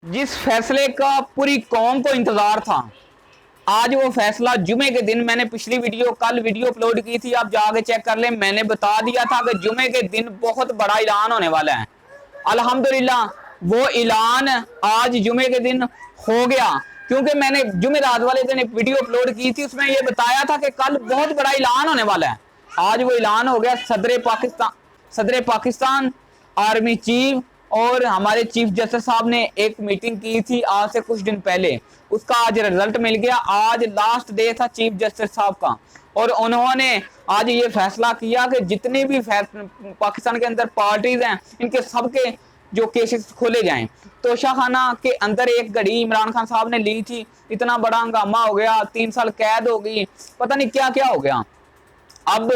जिस फैसले का पूरी कौम को इंतजार था, आज वो फैसला जुमे के दिन, मैंने पिछली कल वीडियो अपलोड की थी, आप जाके चेक कर लें। मैंने बता दिया था कि जुमे के दिन बहुत बड़ा ऐलान होने वाला है। अल्हम्दुलिल्लाह वो ऐलान आज जुमे के दिन हो गया, क्योंकि मैंने जुमेरात वाले दिन एक वीडियो अपलोड की थी, उसमें ये बताया था कि कल बहुत बड़ा ऐलान होने वाला है। आज वो ऐलान हो गया। सदर पाकिस्तान, आर्मी चीफ और हमारे चीफ जस्टिस साहब ने एक मीटिंग की थी आज से कुछ दिन पहले, उसका आज रिजल्ट मिल गया। आज लास्ट डे था चीफ जस्टिस साहब का, और उन्होंने आज ये फैसला किया कि जितनी भी पाकिस्तान के अंदर पार्टीज हैं, इनके सबके जो केसेस खोले जाएं। तोशाखाना के अंदर एक घड़ी इमरान खान साहब ने ली थी, इतना बड़ा हंगामा हो गया, 3 साल कैद हो गई, पता नहीं क्या क्या हो गया। अब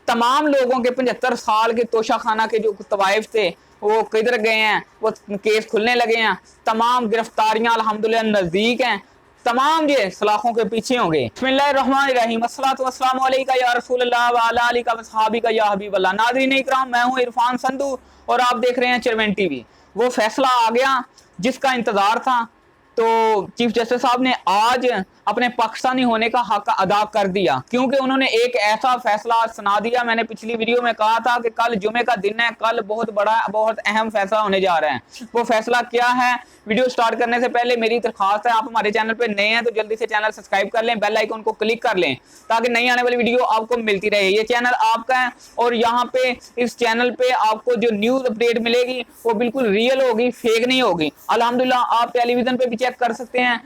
तमाम लोगों के 75 साल के तोशाखाना के जो तवाइफ थे वो किधर गए हैं, वो केस खुलने लगे हैं। तमाम गिरफ्तारियां अल्हम्दुलिल्लाह नजदीक हैं, तमाम ये सलाखों के पीछे होंगे। बिस्मिल्लाहिर्रहमानिर्रहीम, अस्सलातु वस्सलामु अलैका या रसूलल्लाह व अला आलिका व सहाबिका या हबीबल्लाह। नाज़रीन इकराम, मैं हूं इरफान संधू और आप देख रहे हैं चेयरमैन टीवी। वो फैसला आ गया जिसका इंतजार था। तो चीफ जस्टिस साहब ने आज अपने पाकिस्तानी होने का हक अदा कर दिया, क्योंकि उन्होंने एक ऐसा फैसला सुना दिया। मैंने पिछली वीडियो में कहा था कि कल जुमे का दिन है, कल बहुत बड़ा बहुत अहम फैसला होने जा रहा है। वो फैसला क्या है, वीडियो स्टार्ट करने से पहले मेरी दरख्वास्त है, आप हमारे चैनल पे नए हैं तो जल्दी से चैनल सब्सक्राइब कर लें, बेल आइकन को क्लिक कर लें, ताकि नई आने वाली वीडियो आपको मिलती रहे। ये चैनल आपका है और यहाँ पे इस चैनल पे आपको जो न्यूज अपडेट मिलेगी वो बिल्कुल रियल होगी, फेक नहीं होगी। अल्हम्दुलिल्लाह आप टेलीविजन पे भी चेक कर सकते हैं,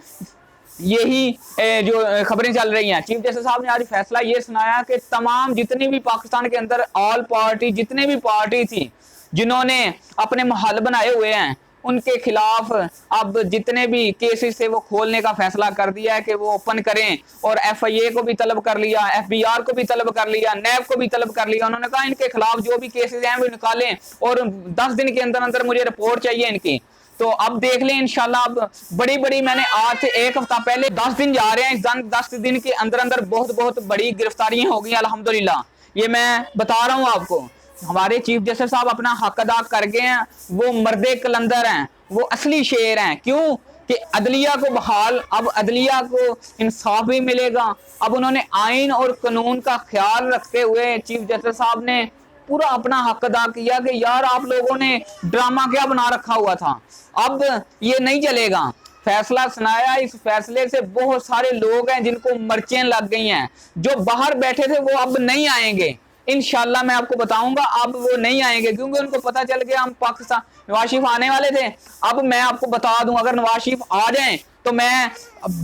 यही जो खबरें चल रही हैं। चीफ जस्टिस साहब ने आज फैसला ये सुनाया कि तमाम जितनी भी पाकिस्तान के अंदर ऑल पार्टी जितने भी पार्टी थी जिन्होंने अपने महल बनाए हुए हैं, उनके खिलाफ अब जितने भी केसेस थे वो खोलने का फैसला कर दिया है कि वो ओपन करें। और एफआईए को भी तलब कर लिया, एफबीआर को भी तलब कर लिया, नैब को भी तलब कर लिया। उन्होंने कहा इनके खिलाफ जो भी केसेस हैं वो निकालें और 10 दिन के अंदर अंदर मुझे रिपोर्ट चाहिए इनकी। तो अब देख लें इंशाल्लाह। अब बड़ी बड़ी, मैंने आज से 1 हफ्ता पहले 10 दिन जा रहे हैं, इस 10 दिन के अंदर अंदर बहुत बड़ी गिरफ्तारियां हो गई अल्हम्दुलिल्लाह। ये मैं बता रहा हूं आपको, हमारे चीफ जस्टिस साहब अपना हक अदा कर गए हैं। वो मर्दे कलंदर हैं, वो असली शेर हैं। क्यों कि अदलिया को बहाल, अब अदलिया को इंसाफ भी मिलेगा। अब उन्होंने आइन और कानून का ख्याल रखते हुए चीफ जस्टिस साहब ने पूरा अपना हक अदा किया कि यार आप लोगों ने ड्रामा क्या बना रखा हुआ था, अब ये नहीं चलेगा। फैसला सुनाया, इस फैसले से बहुत सारे लोग हैं जिनको मर्चें लग गई हैं, जो बाहर बैठे थे वो अब नहीं आएंगे इंशाल्लाह। मैं आपको बताऊंगा अब वो नहीं आएंगे, क्योंकि उनको पता चल गया हम पाकिस्तान, नवाज शरीफ आने वाले थे। अब मैं आपको बता दूं, अगर नवाज शरीफ आ जाएं तो मैं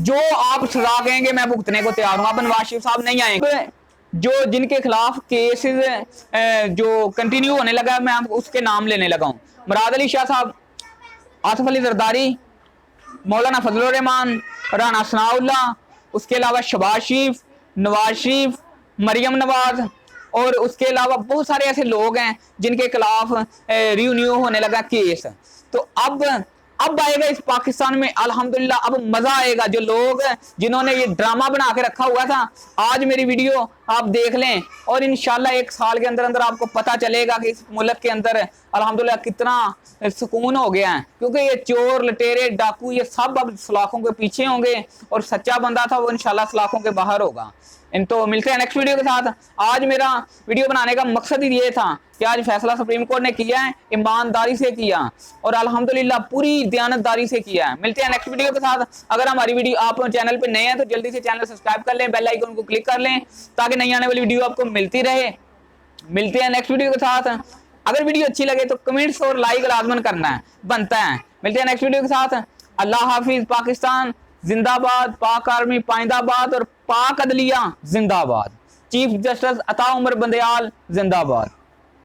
जो आप सजा कहेंगे मैं भुगतने को तैयार हूं। अब नवाज शरीफ साहब नहीं आएंगे, जो जिनके खिलाफ केसेस जो कंटिन्यू होने लगा, मैं आपको उसके नाम लेने लगा हूं। मुराद अली शाह साहब, आसिफ अली जरदारी, मौलाना फजलुर रहमान, राना सनाउल्लाह, उसके अलावा शहबाज शरीफ, नवाज शरीफ, मरियम नवाज, और उसके अलावा बहुत सारे ऐसे लोग हैं जिनके खिलाफ रिन्यू होने लगा केस। तो अब आएगा इस पाकिस्तान में अल्हम्दुलिल्लाह, अब मजा आएगा। जो लोग जिन्होंने ये ड्रामा बना के रखा हुआ था, आज मेरी वीडियो आप देख लें और इंशाल्लाह 1 साल के अंदर अंदर आपको पता चलेगा कि इस मुल्क के अंदर अल्हम्दुलिल्लाह कितना सुकून हो गया है। क्योंकि ये चोर लटेरे डाकू ये सब अब सलाखों के पीछे होंगे और सच्चा बंदा था वो इंशाल्लाह सलाखों के बाहर होगा। तो मिलते हैं नेक्स्ट वीडियो के साथ। आज मेरा वीडियो बनाने का मकसद ही ये था कि आज फैसला सुप्रीम कोर्ट ने किया है, ईमानदारी से किया और अल्हम्दुलिल्लाह पूरी दयानतदारी से किया है। मिलते हैं नेक्स्ट वीडियो के साथ। अगर हमारी वीडियो आप चैनल पे नए हैं तो जल्दी से चैनल सब्सक्राइब कर लें, बेल आइकन को क्लिक कर लें, ताकि नई आने वाली वीडियो आपको मिलती रहे। मिलते हैं नेक्स्ट वीडियो के साथ। अगर वीडियो अच्छी लगे तो कमेंट्स और लाइक लाजमन करना है, बनता है। मिलते हैं नेक्स्ट वीडियो के साथ। अल्लाह हाफिज। पाकिस्तान जिंदाबाद, पाक आर्मी पाइंदाबाद और पाक अदलिया जिंदाबाद। चीफ जस्टिस अता उमर बंदयाल जिंदाबाद।